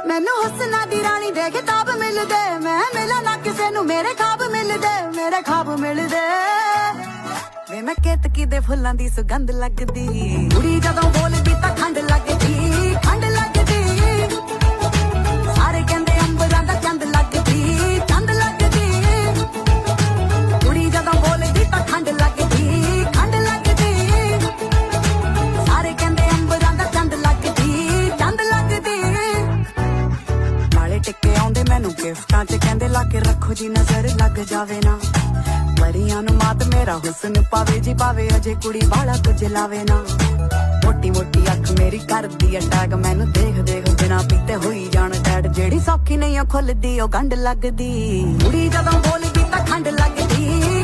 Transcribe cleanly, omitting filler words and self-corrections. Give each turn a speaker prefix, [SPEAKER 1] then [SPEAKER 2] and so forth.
[SPEAKER 1] ਮੈਨੂੰ ਹੁਸਨਾ ਦੀ ਰਾਣੀ ਦੇ ਖਿਤਾਬ ਮਿਲਦੇ, ਮੈਂ ਮਿਲਾਂ ਨਾ ਕਿਸੇ ਨੂੰ ਮੇਰੇ ਖਾਬ ਮਿਲਦੇ, ਮੇਰੇ ਖਾਬ ਮਿਲਦੇ। ਵੇ ਮੈਂ ਕੇਤਕੀ ਦੇ ਫੁੱਲਾਂ ਦੀ ਸੁਗੰਧ ਲੱਗਦੀ, ਕੁੜੀ ਜਦੋਂ ਬੋਲਦੀ ਤਾਂ ਖੰਡ ਲੱਗਦੀ, ਖੰਡ ਲੱਗਦੀ। ਸਾਰੇ ਕਹਿੰਦੇ ਅੰਬਰਾਂ ਦਾ ਚੰਦ ਲੱਗਦੀ, ਚੰਦ ਲੱਗਦੀ। ਕੁੜੀ ਜਦੋਂ ਬੋਲਦੀ ਤਾਂ ਖੰਡ ਲੱਗਦੀ, ਖੰਡ ਲੱਗਦੀ। ਸਾਰੇ ਕਹਿੰਦੇ ਅੰਬਰਾਂ ਦਾ ਚੰਦ ਲੱਗਦੀ, ਚੰਦ ਲੱਗਦੀ। ਨਾਲੇ ਟਿੱਕੇ ਆਉਂਦੇ ਮੈਨੂੰ ਗਿਫਟਾਂ 'ਚ ਕਹਿੰਦੇ ਲਾ ਕੇ ਰੱਖੋ ਜੀ ਨਜ਼ਰ ਲੱਗ ਜਾਵੇ ਨਾ। ਪਰੀਆਂ ਨੂੰ ਮਾਤ ਮੇਰਾ ਹੁਸਨ ਪਾਵੇ ਜੀ ਪਾਵੇ, ਅਜੇ ਕੁੜੀ ਵਾਲਾ ਕੁਝ ਲਾਵੇ ਨਾ। ਮੋਟੀ ਮੋਟੀ ਅੱਖ ਮੇਰੀ ਕਰਦੀ ਅਟੈਕ, ਮੈਨੂੰ ਦੇਖ ਦੇਖ ਬਿਨਾ ਪੀਤੇ ਹੋਈ ਜਾਣ ਟੈਡ। ਜਿਹੜੀ ਸੌਖੀ ਨਹੀਂ ਆ ਖੁੱਲਦੀ ਉਹ ਗੰਢ ਲੱਗਦੀ, ਕੁੜੀ ਜਦੋਂ ਬੋਲਦੀ ਤਾਂ ਖੰਡ ਲੱਗਦੀ।